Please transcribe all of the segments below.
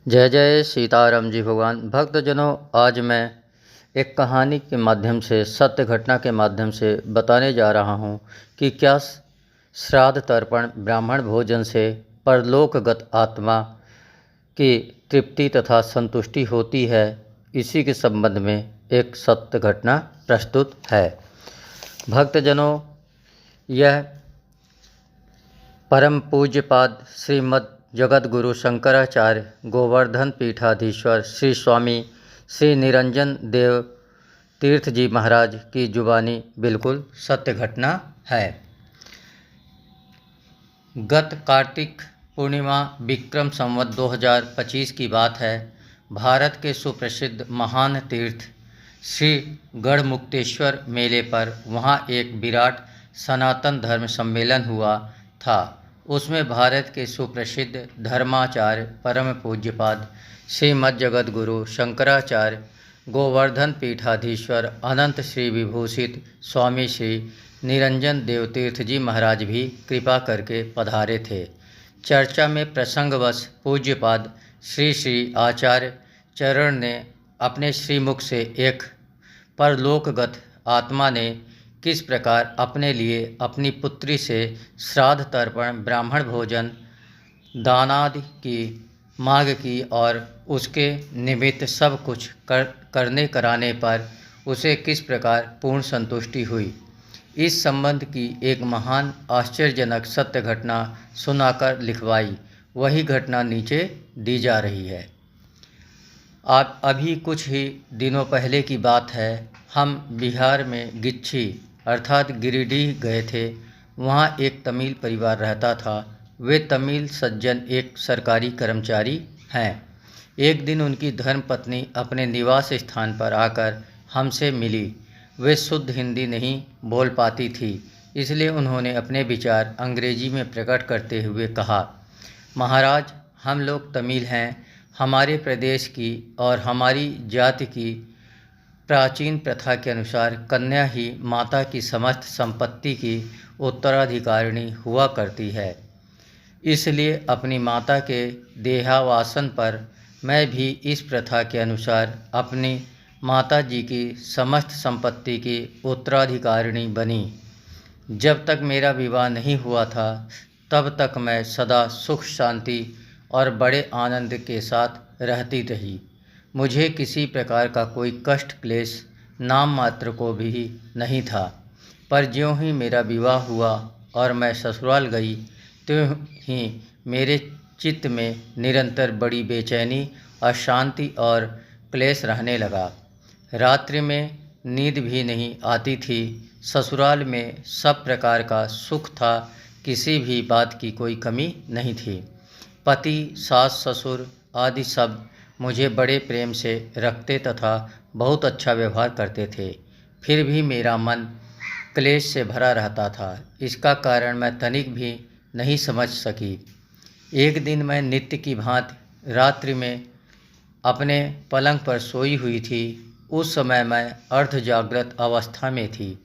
जय जय सीताराम जी भगवान। भक्तजनों, आज मैं एक कहानी के माध्यम से, सत्य घटना के माध्यम से बताने जा रहा हूँ कि क्या श्राद्ध तर्पण ब्राह्मण भोजन से परलोकगत आत्मा की तृप्ति तथा संतुष्टि होती है। इसी के संबंध में एक सत्य घटना प्रस्तुत है। भक्तजनों, यह परम पूज्यपाद श्रीमद् जगत गुरु शंकराचार्य गोवर्धन पीठाधीश्वर श्री स्वामी श्री निरंजन देव तीर्थ जी महाराज की जुबानी बिल्कुल सत्य घटना है। गत कार्तिक पूर्णिमा विक्रम संवत 2025 की बात है। भारत के सुप्रसिद्ध महान तीर्थ श्री गढ़मुक्तेश्वर मेले पर वहाँ एक विराट सनातन धर्म सम्मेलन हुआ था। उसमें भारत के सुप्रसिद्ध धर्माचार्य परम पूज्यपाद श्रीमद् जगत गुरु शंकराचार्य गोवर्धन पीठाधीश्वर अनंत श्री विभूषित स्वामी श्री निरंजन देव तीर्थ जी महाराज भी कृपा करके पधारे थे। चर्चा में प्रसंगवश पूज्यपाद श्री श्री आचार्य चरण ने अपने श्रीमुख से एक परलोकगत आत्मा ने किस प्रकार अपने लिए अपनी पुत्री से श्राद्ध तर्पण ब्राह्मण भोजन दानादि की मांग की और उसके निमित्त सब कुछ करने कराने पर उसे किस प्रकार पूर्ण संतुष्टि हुई, इस संबंध की एक महान आश्चर्यजनक सत्य घटना सुनाकर लिखवाई। वही घटना नीचे दी जा रही है। आप अभी कुछ ही दिनों पहले की बात है। हम बिहार में गिच्छी अर्थात गिरिडीह गए थे। वहाँ एक तमिल परिवार रहता था। वे तमिल सज्जन एक सरकारी कर्मचारी हैं। एक दिन उनकी धर्मपत्नी अपने निवास स्थान पर आकर हमसे मिली। वे शुद्ध हिंदी नहीं बोल पाती थी, इसलिए उन्होंने अपने विचार अंग्रेजी में प्रकट करते हुए कहा, महाराज, हम लोग तमिल हैं। हमारे प्रदेश की और हमारी जाति की प्राचीन प्रथा के अनुसार कन्या ही माता की समस्त संपत्ति की उत्तराधिकारिणी हुआ करती है। इसलिए अपनी माता के देहावसान पर मैं भी इस प्रथा के अनुसार अपनी माता जी की समस्त संपत्ति की उत्तराधिकारिणी बनी। जब तक मेरा विवाह नहीं हुआ था तब तक मैं सदा सुख शांति और बड़े आनंद के साथ रहती रही। मुझे किसी प्रकार का कोई कष्ट क्लेश नाम मात्र को भी नहीं था। पर ज्यों ही मेरा विवाह हुआ और मैं ससुराल गई, त्यों ही मेरे चित्त में निरंतर बड़ी बेचैनी, अशांति और क्लेश रहने लगा। रात्रि में नींद भी नहीं आती थी। ससुराल में सब प्रकार का सुख था, किसी भी बात की कोई कमी नहीं थी। पति, सास, ससुर आदि सब मुझे बड़े प्रेम से रखते तथा बहुत अच्छा व्यवहार करते थे। फिर भी मेरा मन क्लेश से भरा रहता था। इसका कारण मैं तनिक भी नहीं समझ सकी। एक दिन मैं नित्य की भांति रात्रि में अपने पलंग पर सोई हुई थी। उस समय मैं अर्ध जागृत अवस्था में थी।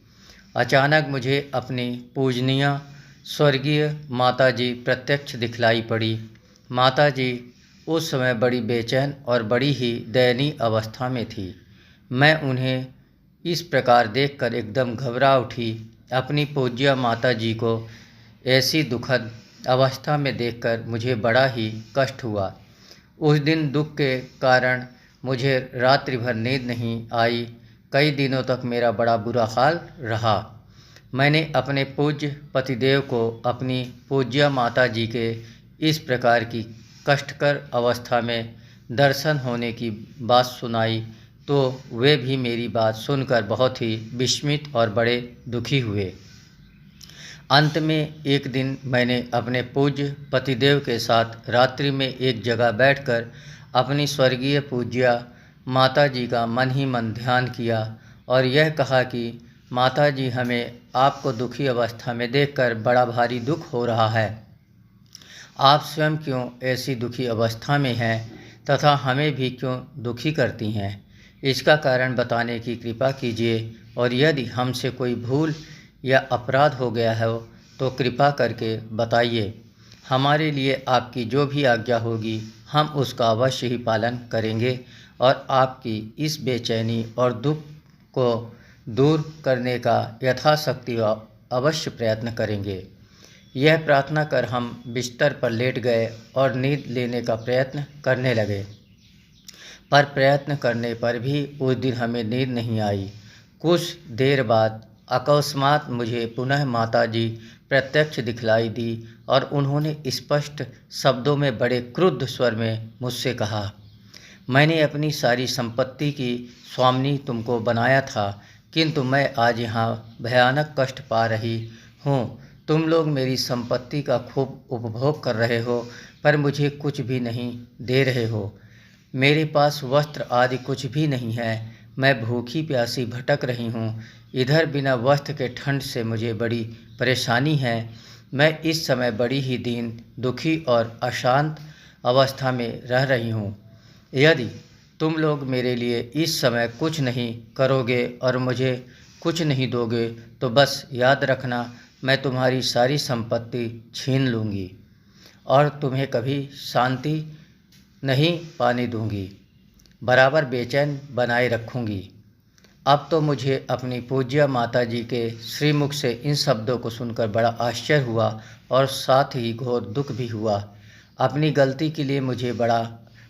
अचानक मुझे अपनी पूजनीय स्वर्गीय माताजी प्रत्यक्ष दिखलाई पड़ी। माताजी उस समय बड़ी बेचैन और बड़ी ही दयनीय अवस्था में थी। मैं उन्हें इस प्रकार देखकर एकदम घबरा उठी। अपनी पूज्य माता जी को ऐसी दुखद अवस्था में देखकर मुझे बड़ा ही कष्ट हुआ। उस दिन दुख के कारण मुझे रात्रि भर नींद नहीं आई। कई दिनों तक मेरा बड़ा बुरा हाल रहा। मैंने अपने पूज्य पतिदेव को अपनी पूज्य माता जी के इस प्रकार की कष्टकर अवस्था में दर्शन होने की बात सुनाई तो वे भी मेरी बात सुनकर बहुत ही विस्मित और बड़े दुखी हुए। अंत में एक दिन मैंने अपने पूज्य पतिदेव के साथ रात्रि में एक जगह बैठकर अपनी स्वर्गीय पूज्या माता जी का मन ही मन ध्यान किया और यह कहा कि माता जी, हमें आपको दुखी अवस्था में देखकर बड़ा भारी दुख हो रहा है। आप स्वयं क्यों ऐसी दुखी अवस्था में हैं तथा हमें भी क्यों दुखी करती हैं? इसका कारण बताने की कृपा कीजिए और यदि हमसे कोई भूल या अपराध हो गया हो तो कृपा करके बताइए। हमारे लिए आपकी जो भी आज्ञा होगी हम उसका अवश्य ही पालन करेंगे और आपकी इस बेचैनी और दुख को दूर करने का यथाशक्ति अवश्य प्रयत्न करेंगे। यह प्रार्थना कर हम बिस्तर पर लेट गए और नींद लेने का प्रयत्न करने लगे, पर प्रयत्न करने पर भी उस दिन हमें नींद नहीं आई। कुछ देर बाद अकस्मात मुझे पुनः माताजी प्रत्यक्ष दिखलाई दी और उन्होंने स्पष्ट शब्दों में बड़े क्रुद्ध स्वर में मुझसे कहा, मैंने अपनी सारी संपत्ति की स्वामिनी तुमको बनाया था, किंतु मैं आज यहाँ भयानक कष्ट पा रही हूँ। तुम लोग मेरी संपत्ति का खूब उपभोग कर रहे हो, पर मुझे कुछ भी नहीं दे रहे हो। मेरे पास वस्त्र आदि कुछ भी नहीं है। मैं भूखी प्यासी भटक रही हूँ। इधर बिना वस्त्र के ठंड से मुझे बड़ी परेशानी है। मैं इस समय बड़ी ही दीन, दुखी और अशांत अवस्था में रह रही हूँ। यदि तुम लोग मेरे लिए इस समय कुछ नहीं करोगे और मुझे कुछ नहीं दोगे तो बस याद रखना, मैं तुम्हारी सारी संपत्ति छीन लूँगी और तुम्हें कभी शांति नहीं पाने दूँगी, बराबर बेचैन बनाए रखूँगी। अब तो मुझे अपनी पूज्य माताजी के श्रीमुख से इन शब्दों को सुनकर बड़ा आश्चर्य हुआ और साथ ही घोर दुख भी हुआ। अपनी गलती के लिए मुझे बड़ा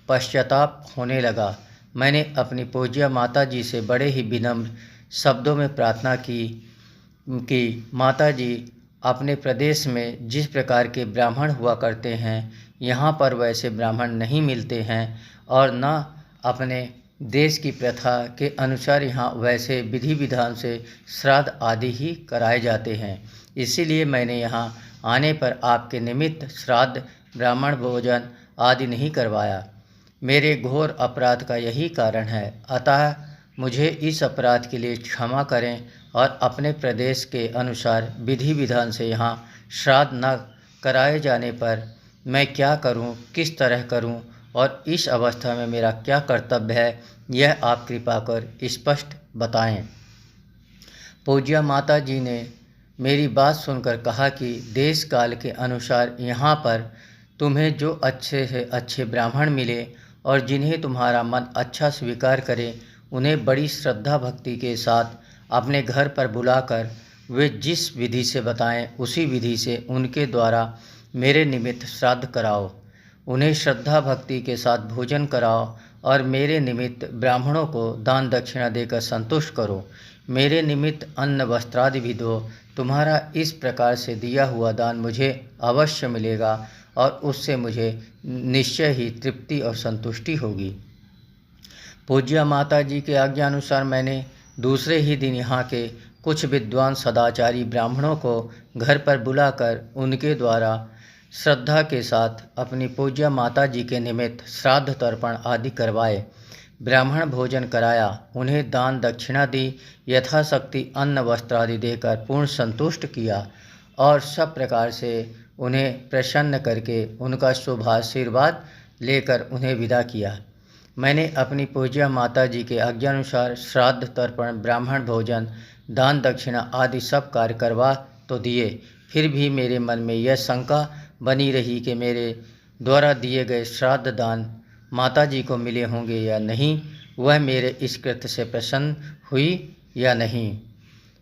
पश्चाताप होने लगा। मैंने अपनी पूज्य माताजी से बड़े ही विनम्र शब्दों में प्रार्थना कि माताजी, अपने प्रदेश में जिस प्रकार के ब्राह्मण हुआ करते हैं, यहाँ पर वैसे ब्राह्मण नहीं मिलते हैं और न अपने देश की प्रथा के अनुसार यहाँ वैसे विधि विधान से श्राद्ध आदि ही कराए जाते हैं। इसीलिए मैंने यहाँ आने पर आपके निमित्त श्राद्ध, ब्राह्मण भोजन आदि नहीं करवाया। मेरे घोर अपराध का यही कारण है। अतः मुझे इस अपराध के लिए क्षमा करें और अपने प्रदेश के अनुसार विधि विधान से यहाँ श्राद्ध न कराए जाने पर मैं क्या करूँ, किस तरह करूँ और इस अवस्था में मेरा क्या कर्तव्य है, यह आप कृपा कर स्पष्ट बताएं। पूज्य माता जी ने मेरी बात सुनकर कहा कि देश काल के अनुसार यहाँ पर तुम्हें जो अच्छे से अच्छे ब्राह्मण मिले और जिन्हें तुम्हारा मन अच्छा स्वीकार करे, उन्हें बड़ी श्रद्धा भक्ति के साथ अपने घर पर बुलाकर वे जिस विधि से बताएं उसी विधि से उनके द्वारा मेरे निमित्त श्राद्ध कराओ। उन्हें श्रद्धा भक्ति के साथ भोजन कराओ और मेरे निमित्त ब्राह्मणों को दान दक्षिणा देकर संतुष्ट करो। मेरे निमित्त अन्न वस्त्रादि भी दो। तुम्हारा इस प्रकार से दिया हुआ दान मुझे अवश्य मिलेगा और उससे मुझे निश्चय ही तृप्ति और संतुष्टि होगी। पूज्य माता जी के आज्ञा अनुसार मैंने दूसरे ही दिन यहाँ के कुछ विद्वान सदाचारी ब्राह्मणों को घर पर बुलाकर उनके द्वारा श्रद्धा के साथ अपनी पूज्य माता जी के निमित्त श्राद्ध तर्पण आदि करवाए। ब्राह्मण भोजन कराया, उन्हें दान दक्षिणा दी, यथाशक्ति अन्न वस्त्र आदि देकर पूर्ण संतुष्ट किया और सब प्रकार से उन्हें प्रसन्न करके उनका शुभ आशीर्वाद लेकर उन्हें विदा किया। मैंने अपनी पूज्य माता जी के आज्ञानुसार श्राद्ध तर्पण, ब्राह्मण भोजन, दान दक्षिणा आदि सब कार्य करवा तो दिए, फिर भी मेरे मन में यह शंका बनी रही कि मेरे द्वारा दिए गए श्राद्ध दान माता जी को मिले होंगे या नहीं, वह मेरे इस कृत्य से प्रसन्न हुई या नहीं।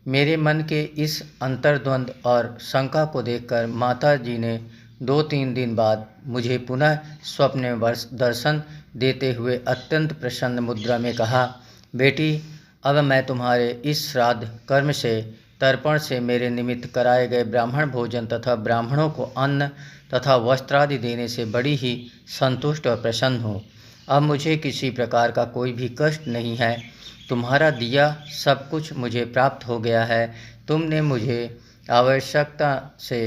मेरे मन के इस अंतर्द्वंद और शंका को देखकर माता जी ने 2-3 दिन बाद मुझे पुनः स्वप्न में दर्शन देते हुए अत्यंत प्रसन्न मुद्रा में कहा, बेटी, अब मैं तुम्हारे इस श्राद्ध कर्म से, तर्पण से, मेरे निमित्त कराए गए ब्राह्मण भोजन तथा ब्राह्मणों को अन्न तथा वस्त्रादि देने से बड़ी ही संतुष्ट और प्रसन्न हूँ। अब मुझे किसी प्रकार का कोई भी कष्ट नहीं है। तुम्हारा दिया सब कुछ मुझे प्राप्त हो गया है। तुमने मुझे आवश्यकता से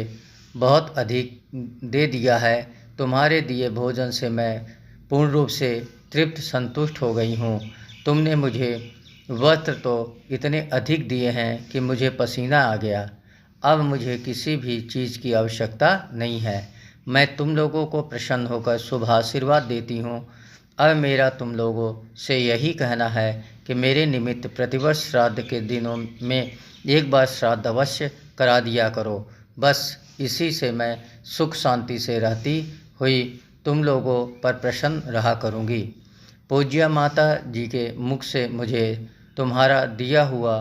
बहुत अधिक दे दिया है। तुम्हारे दिए भोजन से मैं पूर्ण रूप से तृप्त संतुष्ट हो गई हूँ। तुमने मुझे वस्त्र तो इतने अधिक दिए हैं कि मुझे पसीना आ गया। अब मुझे किसी भी चीज़ की आवश्यकता नहीं है। मैं तुम लोगों को प्रसन्न होकर शुभ आशीर्वाद देती हूँ। अब मेरा तुम लोगों से यही कहना है कि मेरे निमित्त प्रतिवर्ष श्राद्ध के दिनों में एक बार श्राद्ध अवश्य करा दिया करो। बस इसी से मैं सुख शांति से रहती हुई तुम लोगों पर प्रसन्न रहा करूँगी। पूज्य माता जी के मुख से मुझे तुम्हारा दिया हुआ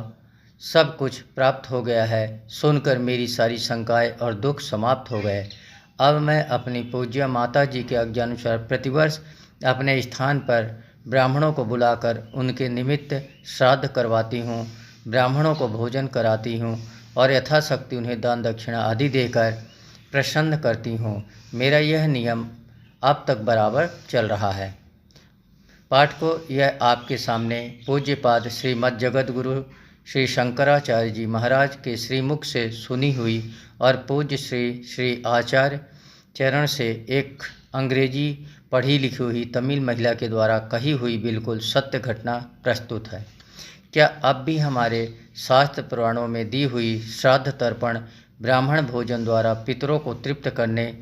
सब कुछ प्राप्त हो गया है सुनकर मेरी सारी शंकाएं और दुख समाप्त हो गए। अब मैं अपनी पूज्य माता जी के आज्ञानुसार प्रतिवर्ष अपने स्थान पर ब्राह्मणों को बुलाकर उनके निमित्त श्राद्ध करवाती हूँ, ब्राह्मणों को भोजन कराती हूँ और यथाशक्ति उन्हें दान दक्षिणा आदि देकर प्रसन्न करती हूँ। मेरा यह नियम अब तक बराबर चल रहा है। पाठ को यह आपके सामने पूज्यपाद श्रीमद् जगतगुरु श्री शंकराचार्य जी महाराज के श्रीमुख से सुनी हुई और पूज्य श्री श्री आचार्य चरण से एक अंग्रेजी पढ़ी लिखी हुई तमिल महिला के द्वारा कही हुई बिल्कुल सत्य घटना प्रस्तुत है। क्या अब भी हमारे शास्त्र पुराणों में दी हुई श्राद्ध तर्पण ब्राह्मण भोजन द्वारा पितरों को तृप्त करने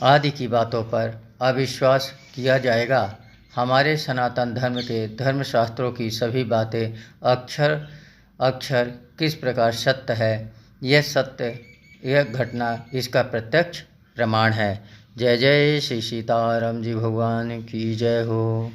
आदि की बातों पर अविश्वास किया जाएगा? हमारे सनातन धर्म के धर्मशास्त्रों की सभी बातें अक्षर अक्षर किस प्रकार सत्य है, यह घटना इसका प्रत्यक्ष प्रमाण है। जय जय श्री सीताराम जी भगवान की जय हो।